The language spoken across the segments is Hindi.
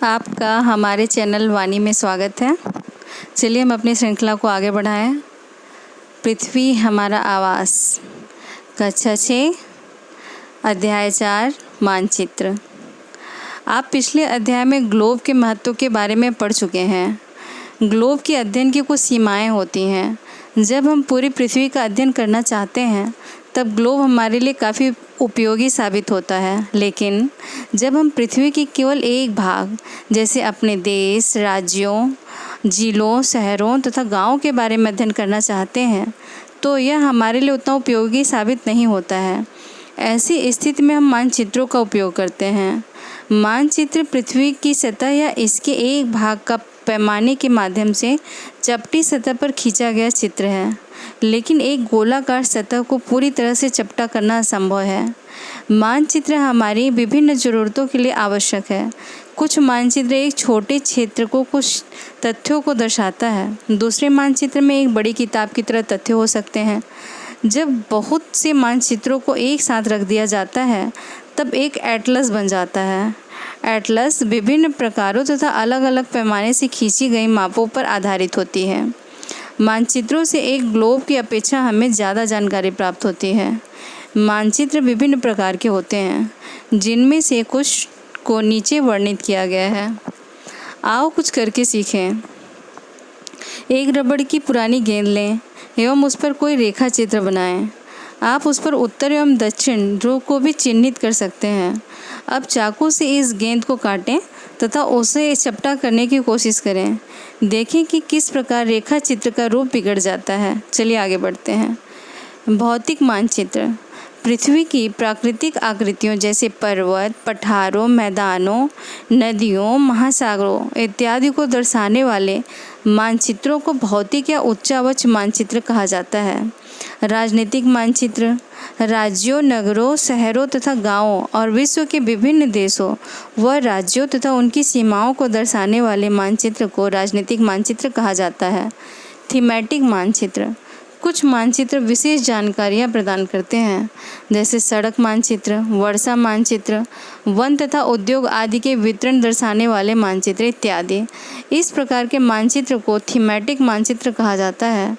आपका हमारे चैनल वाणी में स्वागत है। चलिए हम अपनी श्रृंखला को आगे बढ़ाएं। पृथ्वी हमारा आवास, कक्षा 6, अध्याय 4, मानचित्र। आप पिछले अध्याय में ग्लोब के महत्व के बारे में पढ़ चुके हैं। ग्लोब के अध्ययन की कुछ सीमाएं होती हैं। जब हम पूरी पृथ्वी का अध्ययन करना चाहते हैं तब ग्लोब हमारे लिए काफ़ी उपयोगी साबित होता है, लेकिन जब हम पृथ्वी के केवल एक भाग जैसे अपने देश, राज्यों, जिलों, शहरों तथा गांवों के बारे में अध्ययन करना चाहते हैं तो यह हमारे लिए उतना उपयोगी साबित नहीं होता है। ऐसी स्थिति में हम मानचित्रों का उपयोग करते हैं। मानचित्र पृथ्वी की सतह या इसके एक भाग का पैमाने के माध्यम से चपटी सतह पर खींचा गया चित्र है, लेकिन एक गोलाकार सतह को पूरी तरह से चपटा करना असंभव है। मानचित्र हमारी विभिन्न ज़रूरतों के लिए आवश्यक है। कुछ मानचित्र एक छोटे क्षेत्र को कुछ तथ्यों को दर्शाता है, दूसरे मानचित्र में एक बड़ी किताब की तरह तथ्य हो सकते हैं। जब बहुत से मानचित्रों को एक साथ रख दिया जाता है तब एक एटलस बन जाता है। एटलस विभिन्न प्रकारों तथा अलग अलग पैमाने से खींची गई मापों पर आधारित होती है। मानचित्रों से एक ग्लोब की अपेक्षा हमें ज़्यादा जानकारी प्राप्त होती है। मानचित्र विभिन्न प्रकार के होते हैं, जिनमें से कुछ को नीचे वर्णित किया गया है। आओ कुछ करके सीखें। एक रबड़ की पुरानी गेंद लें एवं उस पर कोई रेखा चित्र बनाएं। आप उस पर उत्तर एवं दक्षिण ध्रुव को भी चिन्हित कर सकते हैं। अब चाकू से इस गेंद को काटें तथा उसे चपटा करने की कोशिश करें। देखें कि किस प्रकार रेखा चित्र का रूप बिगड़ जाता है। चलिए आगे बढ़ते हैं। भौतिक मानचित्र पृथ्वी की प्राकृतिक आकृतियों जैसे पर्वत, पठारों, मैदानों, नदियों, महासागरों इत्यादि को दर्शाने वाले मानचित्रों को भौतिक या उच्चावच मानचित्र कहा जाता है। राजनीतिक मानचित्र राज्यों, नगरों, शहरों तथा गांवों और विश्व के विभिन्न देशों व राज्यों तथा उनकी सीमाओं को दर्शाने वाले मानचित्र को राजनीतिक मानचित्र कहा जाता है। थीमेटिक मानचित्र कुछ मानचित्र विशेष जानकारियां प्रदान करते हैं, जैसे सड़क मानचित्र, वर्षा मानचित्र, वन तथा उद्योग आदि के वितरण दर्शाने वाले मानचित्र इत्यादि। इस प्रकार के मानचित्र को थीमेटिक मानचित्र कहा जाता है।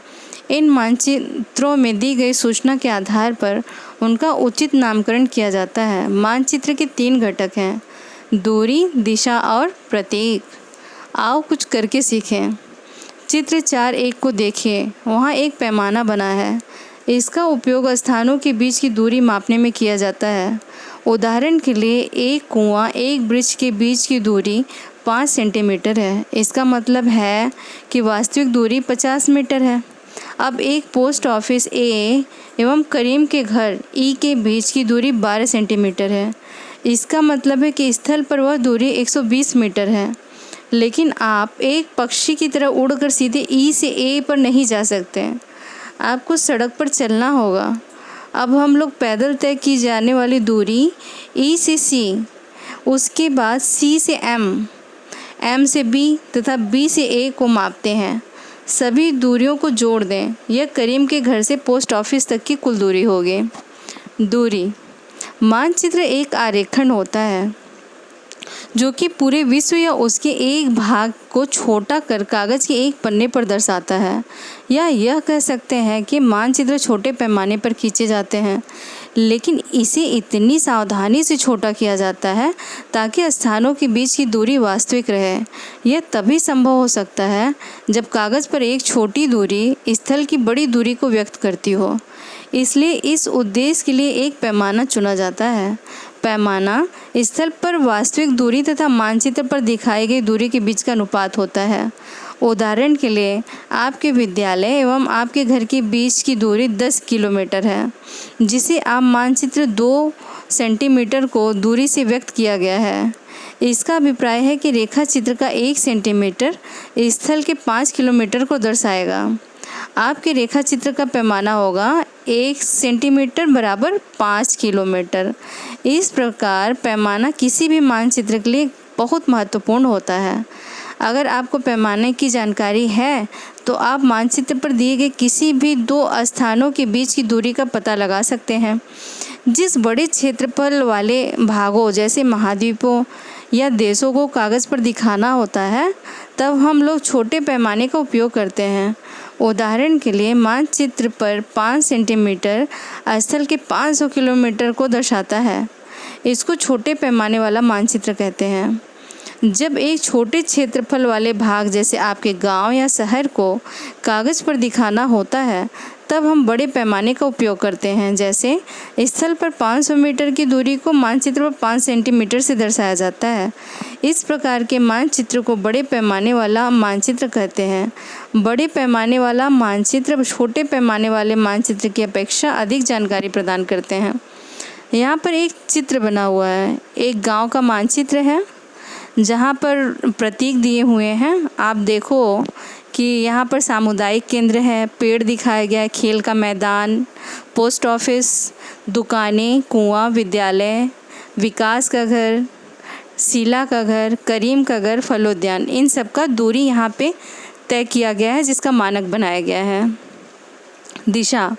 इन मानचित्रों में दी गई सूचना के आधार पर उनका उचित नामकरण किया जाता है। मानचित्र के 3 घटक हैं: दूरी, दिशा और प्रतीक। आओ कुछ करके सीखें। चित्र 4.1 को देखिए। वहाँ एक पैमाना बना है। इसका उपयोग स्थानों के बीच की दूरी मापने में किया जाता है। उदाहरण के लिए एक कुआं, एक वृक्ष के बीच की दूरी 5 सेंटीमीटर है। इसका मतलब है कि वास्तविक दूरी 50 मीटर है। अब एक पोस्ट ऑफिस ए एवं करीम के घर ई के बीच की दूरी 12 सेंटीमीटर है। इसका मतलब है कि स्थल पर वह दूरी 120 मीटर है। लेकिन आप एक पक्षी की तरह उड़कर सीधे ई से ए पर नहीं जा सकते। आपको सड़क पर चलना होगा। अब हम लोग पैदल तय की जाने वाली दूरी ई से सी, उसके बाद सी से एम, एम से बी तथा बी से ए को मापते हैं। सभी दूरियों को जोड़ दें। यह करीम के घर से पोस्ट ऑफिस तक की कुल दूरी होगी। दूरी मानचित्र एक आरेखन होता है जो कि पूरे विश्व या उसके एक भाग को छोटा कर कागज़ के एक पन्ने पर दर्शाता है, या यह कह सकते हैं कि मानचित्र छोटे पैमाने पर खींचे जाते हैं, लेकिन इसे इतनी सावधानी से छोटा किया जाता है ताकि स्थानों के बीच की दूरी वास्तविक रहे। यह तभी संभव हो सकता है जब कागज़ पर एक छोटी दूरी स्थल की बड़ी दूरी को व्यक्त करती हो। इसलिए इस उद्देश्य के लिए एक पैमाना चुना जाता है। पैमाना स्थल पर वास्तविक दूरी तथा मानचित्र पर दिखाई गई दूरी के बीच का अनुपात होता है। उदाहरण के लिए आपके विद्यालय एवं आपके घर के बीच की दूरी 10 किलोमीटर है, जिसे आप मानचित्र 2 सेंटीमीटर को दूरी से व्यक्त किया गया है। इसका अभिप्राय है कि रेखा चित्र का 1 सेंटीमीटर स्थल के 5 किलोमीटर को दर्शाएगा। आपके रेखा चित्र का पैमाना होगा 1 सेंटीमीटर बराबर 5 किलोमीटर। इस प्रकार पैमाना किसी भी मानचित्र के लिए बहुत महत्वपूर्ण होता है। अगर आपको पैमाने की जानकारी है तो आप मानचित्र पर दिए गए किसी भी 2 स्थानों के बीच की दूरी का पता लगा सकते हैं। जिस बड़े क्षेत्रफल वाले भागों जैसे महाद्वीपों या देशों को कागज़ पर दिखाना होता है तब हम लोग छोटे पैमाने का उपयोग करते हैं। उदाहरण के लिए मानचित्र पर 5 सेंटीमीटर स्थल के 500 किलोमीटर को दर्शाता है। इसको छोटे पैमाने वाला मानचित्र कहते हैं। जब एक छोटे क्षेत्रफल वाले भाग जैसे आपके गांव या शहर को कागज़ पर दिखाना होता है तब हम बड़े पैमाने का उपयोग करते हैं। जैसे स्थल पर 500 मीटर की दूरी को मानचित्र पर 5 सेंटीमीटर से दर्शाया जाता है। इस प्रकार के मानचित्र को बड़े पैमाने वाला मानचित्र कहते हैं। बड़े पैमाने वाला मानचित्र छोटे पैमाने वाले मानचित्र की अपेक्षा अधिक जानकारी प्रदान करते हैं। यहाँ पर एक चित्र बना हुआ है, एक गांव का मानचित्र है जहाँ पर प्रतीक दिए हुए हैं। आप देखो कि यहाँ पर सामुदायिक केंद्र है, पेड़ दिखाया गया है, खेल का मैदान, पोस्ट ऑफिस, दुकानें, कुआं, विद्यालय, विकास का घर, शीला का घर, करीम का घर, फलोद्यान, इन सब का दूरी यहाँ पे तय किया गया है जिसका मानक बनाया गया है। दिशा,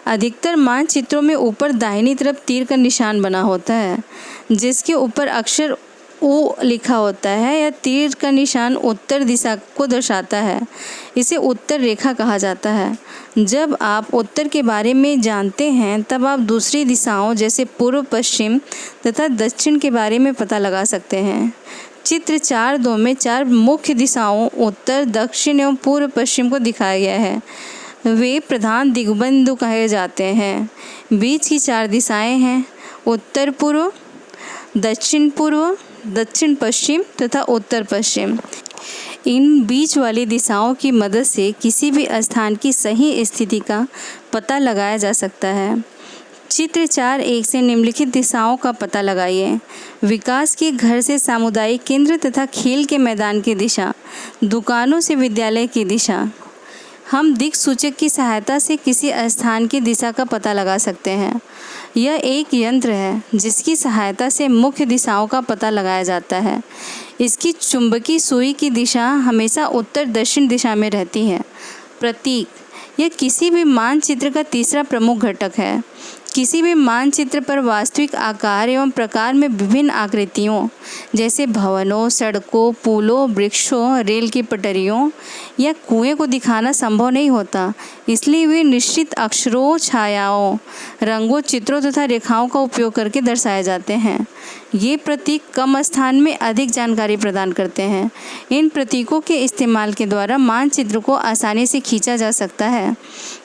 अधिकतर मानचित्रों में ऊपर दाहिनी तरफ तीर का निशान बना होता है जिसके ऊपर अक्षर ओ लिखा होता है या तीर का निशान उत्तर दिशा को दर्शाता है। इसे उत्तर रेखा कहा जाता है। जब आप उत्तर के बारे में जानते हैं तब आप दूसरी दिशाओं जैसे पूर्व, पश्चिम तथा दक्षिण के बारे में पता लगा सकते हैं। चित्र 4.2 में 4 मुख्य दिशाओं उत्तर, दक्षिण एवं पूर्व पश्चिम को दिखाया गया है। वे प्रधान दिग्बंधु कहे जाते हैं। बीच की 4 दिशाएं हैं उत्तर पूर्व, दक्षिण पूर्व, दक्षिण पश्चिम तथा उत्तर पश्चिम। इन बीच वाली दिशाओं की मदद से किसी भी स्थान की सही स्थिति का पता लगाया जा सकता है। चित्र 4.1 से निम्नलिखित दिशाओं का पता लगाइए। विकास के घर से सामुदायिक केंद्र तथा खेल के मैदान की दिशा, दुकानों से विद्यालय की दिशा। हम दिक्सूचक की सहायता से किसी स्थान की दिशा का पता लगा सकते हैं। यह एक यंत्र है जिसकी सहायता से मुख्य दिशाओं का पता लगाया जाता है। इसकी चुंबकीय सुई की दिशा हमेशा उत्तर दक्षिण दिशा में रहती है। प्रतीक, यह किसी भी मानचित्र का तीसरा प्रमुख घटक है। किसी भी मानचित्र पर वास्तविक आकार एवं प्रकार में विभिन्न आकृतियों जैसे भवनों, सड़कों, पुलों, वृक्षों, रेल की पटरियों या कुएं को दिखाना संभव नहीं होता। इसलिए वे निश्चित अक्षरों, छायाओं, रंगों, चित्रों तथा रेखाओं का उपयोग करके दर्शाए जाते हैं। ये प्रतीक कम स्थान में अधिक जानकारी प्रदान करते हैं। इन प्रतीकों के इस्तेमाल के द्वारा मानचित्र को आसानी से खींचा जा सकता है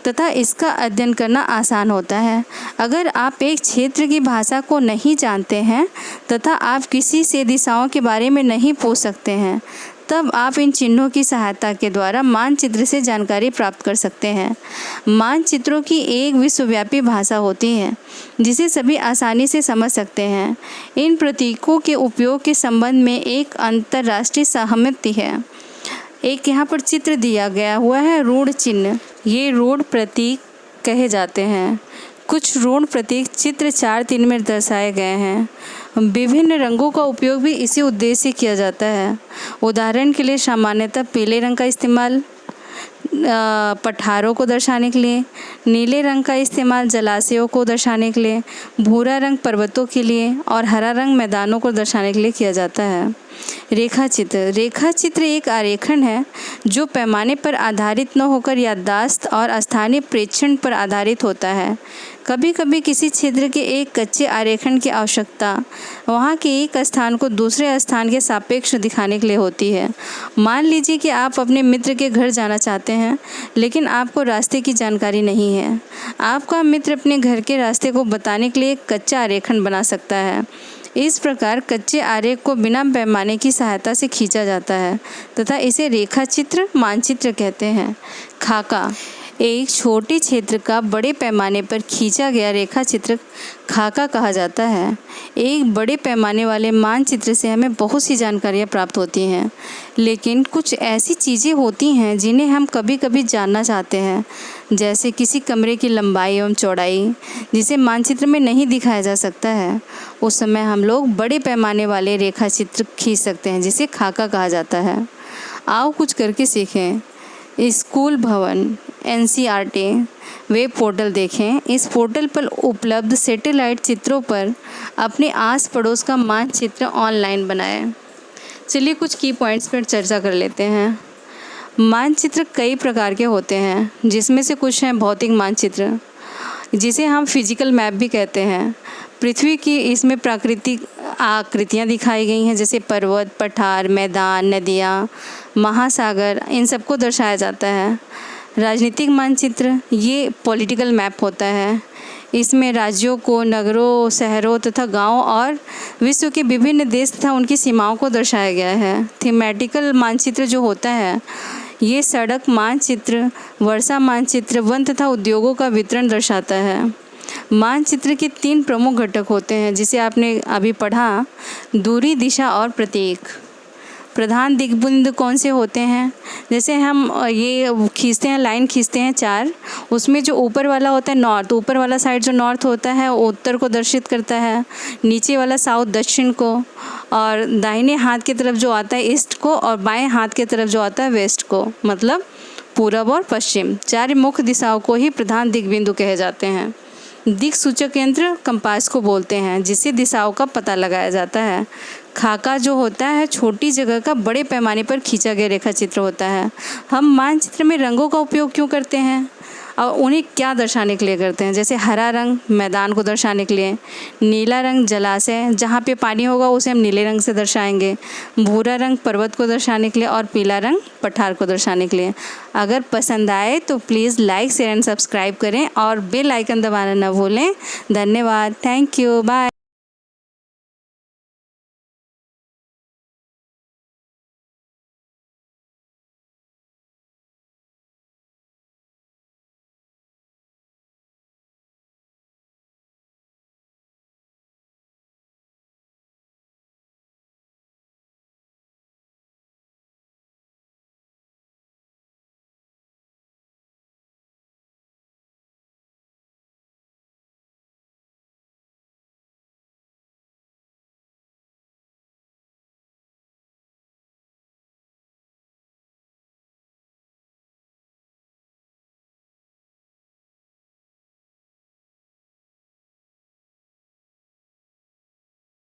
तथा इसका अध्ययन करना आसान होता है। अगर आप एक क्षेत्र की भाषा को नहीं जानते हैं तथा आप किसी से दिशाओं के बारे में नहीं पूछ सकते हैं तब आप इन चिन्हों की सहायता के द्वारा मानचित्र से जानकारी प्राप्त कर सकते हैं। मानचित्रों की एक विश्वव्यापी भाषा होती है जिसे सभी आसानी से समझ सकते हैं। इन प्रतीकों के उपयोग के संबंध में एक अंतर्राष्ट्रीय सहमति है। एक यहाँ पर चित्र दिया गया हुआ है, रूढ़ चिन्ह। ये रूढ़ प्रतीक कहे जाते हैं। कुछ रूढ़ प्रतीक चित्र 4.3 में दर्शाए गए हैं। विभिन्न रंगों का उपयोग भी इसी उद्देश्य से किया जाता है। उदाहरण के लिए सामान्यतः पीले रंग का इस्तेमाल पठारों को दर्शाने के लिए, नीले रंग का इस्तेमाल जलाशयों को दर्शाने के लिए, भूरा रंग पर्वतों के लिए और हरा रंग मैदानों को दर्शाने के लिए किया जाता है। रेखाचित्र, रेखाचित्र एक आरेखन है जो पैमाने पर आधारित न होकर याददाश्त और स्थानीय प्रेक्षण पर आधारित होता है। कभी कभी किसी क्षेत्र के एक कच्चे आरेखन की आवश्यकता वहाँ के एक स्थान को दूसरे स्थान के सापेक्ष दिखाने के लिए होती है। मान लीजिए कि आप अपने मित्र के घर जाना चाहते हैं लेकिन आपको रास्ते की जानकारी नहीं है। आपका मित्र अपने घर के रास्ते को बताने के लिए एक कच्चा आरेखन बना सकता है। इस प्रकार कच्चे आरेख को बिना पैमाने की सहायता से खींचा जाता है तथा इसे रेखाचित्र, मानचित्र कहते हैं। खाका, एक छोटे क्षेत्र का बड़े पैमाने पर खींचा गया रेखाचित्र खाका कहा जाता है। एक बड़े पैमाने वाले मानचित्र से हमें बहुत सी जानकारियाँ प्राप्त होती हैं, लेकिन कुछ ऐसी चीज़ें होती हैं जिन्हें हम कभी कभी जानना चाहते हैं, जैसे किसी कमरे की लंबाई एवं चौड़ाई जिसे मानचित्र में नहीं दिखाया जा सकता है। उस समय हम लोग बड़े पैमाने वाले रेखाचित्र खींच सकते हैं जिसे खाका कहा जाता है। आओ कुछ करके सीखें। स्कूल भवन, NCERT वेब पोर्टल देखें। इस पोर्टल पर उपलब्ध सैटेलाइट चित्रों पर अपने आस पड़ोस का मानचित्र ऑनलाइन बनाएं। चलिए कुछ की पॉइंट्स पर चर्चा कर लेते हैं। मानचित्र कई प्रकार के होते हैं, जिसमें से कुछ हैं भौतिक मानचित्र, जिसे हम फिजिकल मैप भी कहते हैं। पृथ्वी की इसमें प्राकृतिक आकृतियाँ दिखाई गई हैं, जैसे पर्वत, पठार, मैदान, नदियाँ, महासागर, इन सबको दर्शाया जाता है। राजनीतिक मानचित्र ये पॉलिटिकल मैप होता है। इसमें राज्यों को, नगरों, शहरों तथा गांवों और विश्व के विभिन्न देश तथा उनकी सीमाओं को दर्शाया गया है। थीमेटिकल मानचित्र जो होता है ये सड़क मानचित्र, वर्षा मानचित्र, वन तथा उद्योगों का वितरण दर्शाता है। मानचित्र के 3 प्रमुख घटक होते हैं, जिसे आपने अभी पढ़ा, दूरी, दिशा और प्रतीक। प्रधान दिग्बिंदु कौन से होते हैं? जैसे हम ये खींचते हैं, लाइन खींचते हैं 4, उसमें जो ऊपर वाला होता है नॉर्थ, ऊपर वाला साइड जो नॉर्थ होता है वो उत्तर को दर्शित करता है, नीचे वाला साउथ दक्षिण को, और दाहिने हाथ की तरफ जो आता है ईस्ट को, और बाएं हाथ की तरफ जो आता है वेस्ट को, मतलब पूरब और पश्चिम। 4 मुख्य दिशाओं को ही प्रधान दिग्बिंदु कहे जाते हैं। दिक् सूचक यंत्र कंपास को बोलते हैं, जिससे दिशाओं का पता लगाया जाता है। खाका जो होता है छोटी जगह का बड़े पैमाने पर खींचा गया रेखा चित्र होता है। हम मानचित्र में रंगों का उपयोग क्यों करते हैं और उन्हें क्या दर्शाने के लिए करते हैं? जैसे हरा रंग मैदान को दर्शाने के लिए, नीला रंग जलाशय, जहाँ पे पानी होगा उसे हम नीले रंग से दर्शाएंगे, भूरा रंग पर्वत को दर्शाने के लिए, और पीला रंग पठार को दर्शाने के लिए। अगर पसंद आए तो please like, share and subscribe करें और बेल आइकन दबाना न भूलें। धन्यवाद। Thank you. बाय।